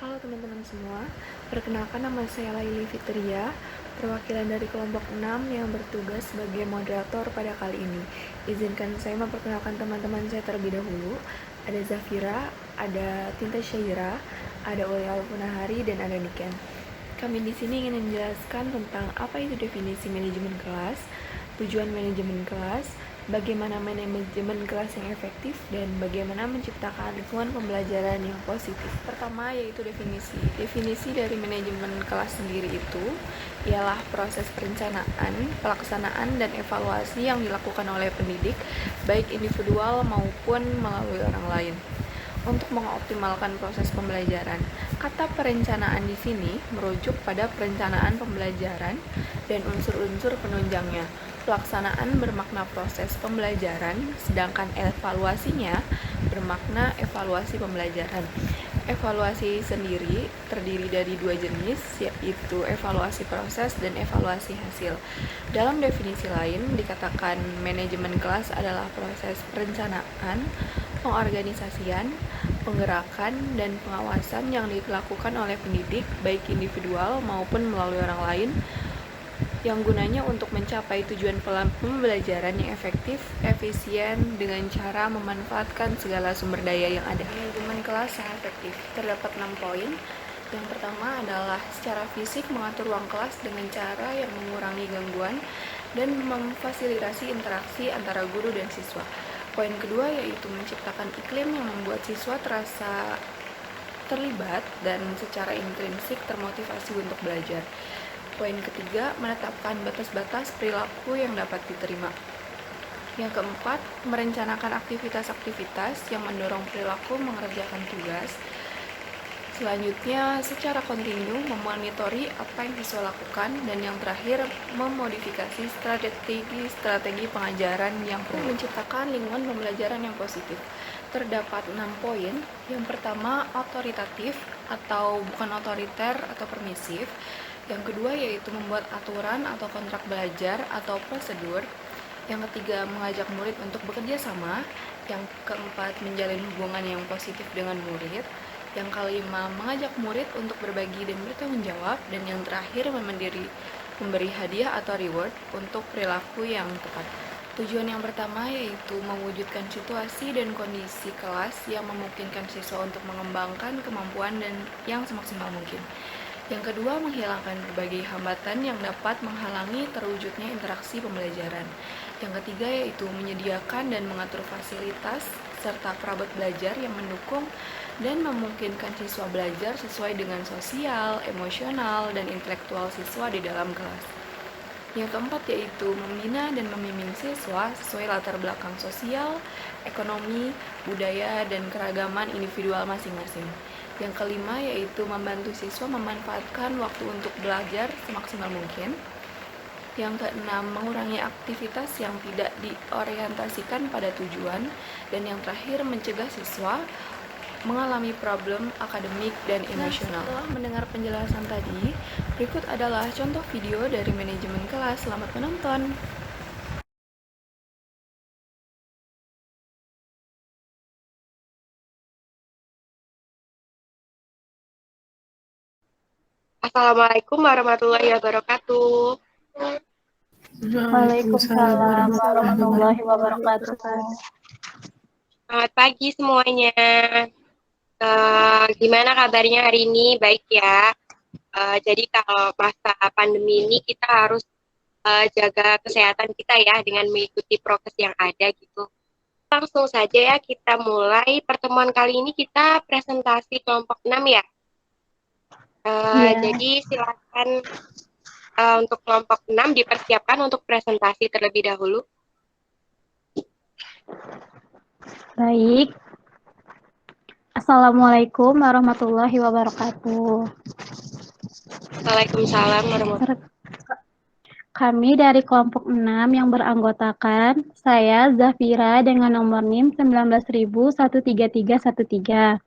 Halo teman-teman semua, perkenalkan nama saya Laili Fitria, perwakilan dari kelompok 6 yang bertugas sebagai moderator pada kali ini. Izinkan saya memperkenalkan teman-teman saya terlebih dahulu. Ada Zafira, ada Tinta Syaira, ada Uli Alfunahari, dan ada Niken. Kami di sini ingin menjelaskan tentang apa itu definisi manajemen kelas, tujuan manajemen kelas, bagaimana manajemen kelas yang efektif, dan bagaimana menciptakan lingkungan pembelajaran yang positif. Pertama yaitu definisi. Definisi dari manajemen kelas sendiri itu ialah proses perencanaan, pelaksanaan, dan evaluasi yang dilakukan oleh pendidik, baik individual maupun melalui orang lain untuk mengoptimalkan proses pembelajaran. Kata perencanaan di sini merujuk pada perencanaan pembelajaran dan unsur-unsur penunjangnya. Pelaksanaan bermakna proses pembelajaran, sedangkan evaluasinya bermakna evaluasi pembelajaran. Evaluasi sendiri terdiri dari dua jenis, yaitu evaluasi proses dan evaluasi hasil. Dalam definisi lain, dikatakan manajemen kelas adalah proses perencanaan, pengorganisasian, penggerakan, dan pengawasan yang dilakukan oleh pendidik, baik individual maupun melalui orang lain, yang gunanya untuk mencapai tujuan pembelajaran yang efektif, efisien, dengan cara memanfaatkan segala sumber daya yang ada. Manajemen kelas yang efektif terdapat 6 poin. Yang pertama adalah secara fisik mengatur ruang kelas dengan cara yang mengurangi gangguan dan memfasilitasi interaksi antara guru dan siswa. Poin kedua yaitu menciptakan iklim yang membuat siswa terasa terlibat dan secara intrinsik termotivasi untuk belajar. Poin ketiga, menetapkan batas-batas perilaku yang dapat diterima. Yang keempat, merencanakan aktivitas-aktivitas yang mendorong perilaku mengerjakan tugas. Selanjutnya, secara kontinu memonitori apa yang siswa lakukan, dan yang terakhir, memodifikasi strategi pengajaran yang perlu menciptakan lingkungan pembelajaran yang positif. Terdapat 6 poin. Yang pertama, otoritatif atau bukan otoriter atau permisif. Yang kedua yaitu membuat aturan atau kontrak belajar atau prosedur. Yang ketiga, mengajak murid untuk bekerja sama. Yang keempat, menjalin hubungan yang positif dengan murid. Yang kelima, mengajak murid untuk berbagi dan bertanggung jawab. Dan yang terakhir, memberi hadiah atau reward untuk perilaku yang tepat. Tujuan yang pertama yaitu mewujudkan situasi dan kondisi kelas yang memungkinkan siswa untuk mengembangkan kemampuan dan yang semaksimal mungkin. Yang kedua, menghilangkan berbagai hambatan yang dapat menghalangi terwujudnya interaksi pembelajaran. Yang ketiga yaitu menyediakan dan mengatur fasilitas serta perabot belajar yang mendukung dan memungkinkan siswa belajar sesuai dengan sosial, emosional, dan intelektual siswa di dalam kelas. Yang keempat yaitu membina dan membimbing siswa sesuai latar belakang sosial, ekonomi, budaya, dan keragaman individual masing-masing. Yang kelima yaitu membantu siswa memanfaatkan waktu untuk belajar semaksimal mungkin. Yang keenam, mengurangi aktivitas yang tidak diorientasikan pada tujuan. Dan yang terakhir, mencegah siswa mengalami problem akademik dan emosional. Setelah mendengar penjelasan tadi, berikut adalah contoh video dari manajemen kelas. Selamat menonton! Assalamualaikum warahmatullahi wabarakatuh. Waalaikumsalam warahmatullahi wabarakatuh. Selamat pagi semuanya. Gimana kabarnya hari ini? Baik ya. Jadi kalau masa pandemi ini kita harus jaga kesehatan kita ya dengan mengikuti prokes yang ada gitu. Langsung saja ya kita mulai pertemuan kali ini kita presentasi kelompok 6 ya. Jadi silakan untuk kelompok 6 dipersiapkan untuk presentasi terlebih dahulu. Baik. Assalamualaikum warahmatullahi wabarakatuh. Waalaikumsalam warahmatullahi wabarakatuh. Kami dari kelompok 6 yang beranggotakan saya Zafira dengan nomor NIM 19.13313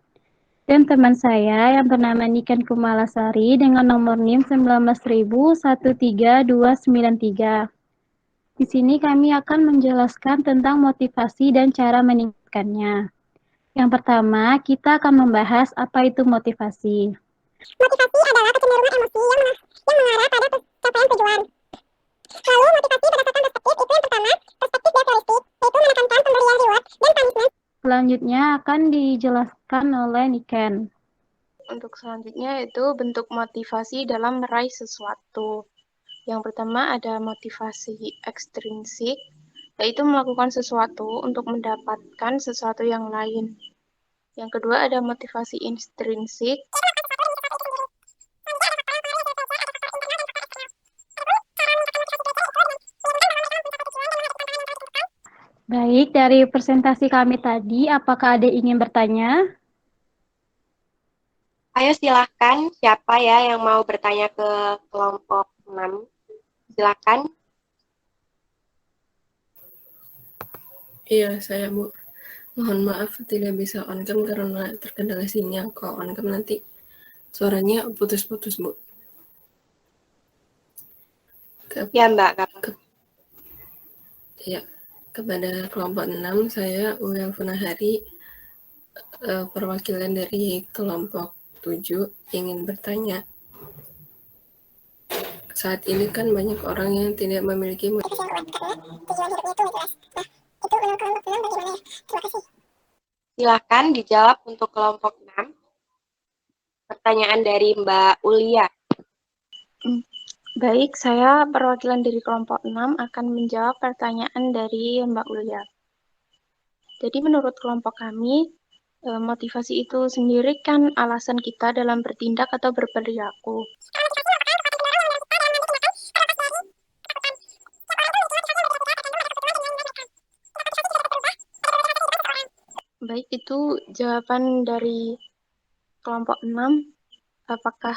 dan teman saya yang bernama Niken Kumalasari dengan nomor NIM 19.13293. Di sini kami akan menjelaskan tentang motivasi dan cara meningkatkannya. Yang pertama, kita akan membahas apa itu motivasi. Motivasi adalah kecenderungan emosi yang mengarah pada pencapaian tujuan. Lalu motivasi berdasarkan perspektif itu yang pertama, perspektif deterministik, yaitu menekankan pemberian reward dan punishment. Selanjutnya akan dijelaskan oleh Niken. Untuk selanjutnya yaitu bentuk motivasi dalam meraih sesuatu. Yang pertama ada motivasi ekstrinsik, yaitu melakukan sesuatu untuk mendapatkan sesuatu yang lain. Yang kedua ada motivasi intrinsik, Baik, dari presentasi kami tadi, apakah ada yang ingin bertanya? Ayo silahkan, siapa ya yang mau bertanya ke kelompok 6? Silakan. Iya, saya Bu. Mohon maaf tidak bisa on cam karena terkendala sinyal. Kalau on cam nanti suaranya putus-putus, Bu. Ya, Mbak. Ya, kepada kelompok 6, saya Uel Funahari, perwakilan dari kelompok 7 ingin bertanya. Saat ini kan banyak orang yang tidak memiliki Silakan dijawab untuk kelompok 6. Pertanyaan dari Mbak Ulia. Baik, saya perwakilan dari kelompok 6 akan menjawab pertanyaan dari Mbak Ulia. Jadi menurut kelompok kami, motivasi itu sendiri kan alasan kita dalam bertindak atau berperilaku. Baik, itu jawaban dari kelompok 6. Apakah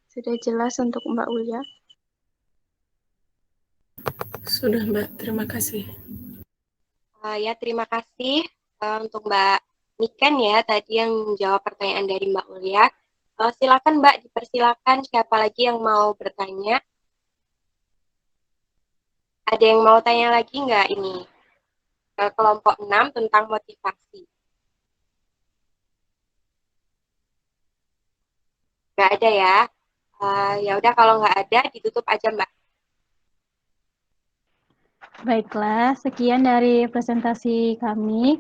sudah jelas untuk Mbak Ulia? Sudah, Mbak. Terima kasih. Ya, terima kasih untuk Mbak Niken ya, tadi yang menjawab pertanyaan dari Mbak Ulia. Silakan Mbak, dipersilakan siapa lagi yang mau bertanya. Ada yang mau tanya lagi nggak ini? Ke kelompok 6 tentang motivasi. Nggak ada ya? Ya udah kalau nggak ada, ditutup aja Mbak. Baiklah, sekian dari presentasi kami.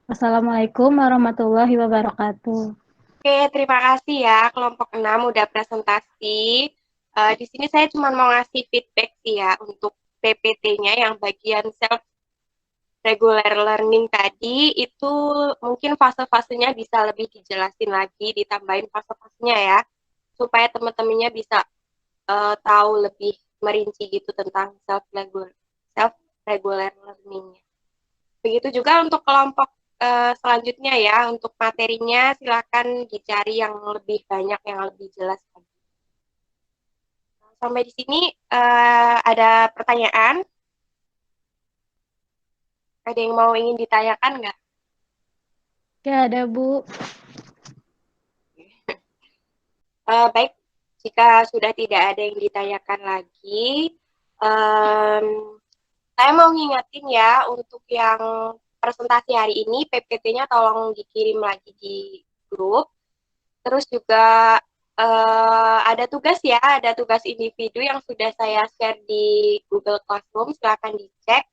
Wassalamualaikum warahmatullahi wabarakatuh. Oke, terima kasih ya kelompok 6 udah presentasi. Di sini saya cuma mau ngasih feedback sih ya untuk PPT-nya yang bagian self regular learning tadi itu mungkin fase-fasenya bisa lebih dijelasin lagi, ditambahin fase-fasenya ya, supaya teman-temannya bisa tahu lebih merinci gitu tentang self-regular learning-nya. Begitu juga untuk kelompok selanjutnya ya, untuk materinya silakan dicari yang lebih banyak, yang lebih jelas lagi. Sampai di sini ada pertanyaan? Ada yang mau ingin ditanyakan nggak? Ya, ada Bu. Baik, jika sudah tidak ada yang ditanyakan lagi, saya mau ngingetin ya untuk yang presentasi hari ini, PPT-nya tolong dikirim lagi di grup. Terus juga ada tugas ya, ada tugas individu yang sudah saya share di Google Classroom, silakan dicek.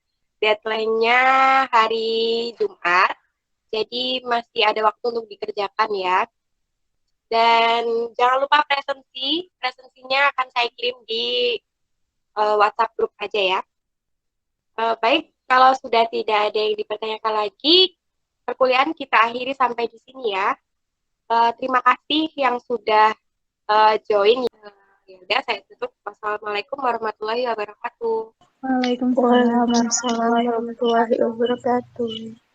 Deadline-nya hari Jumat, jadi masih ada waktu untuk dikerjakan ya. Dan jangan lupa presensinya akan saya kirim di WhatsApp grup aja ya. Baik, kalau sudah tidak ada yang dipertanyakan lagi, perkuliahan kita akhiri sampai di sini ya. Terima kasih yang sudah join. Ya udah, saya tutup. Wassalamualaikum warahmatullahi wabarakatuh. Waalaikumsalam Waalaikumsalam warahmatullahi wabarakatuh.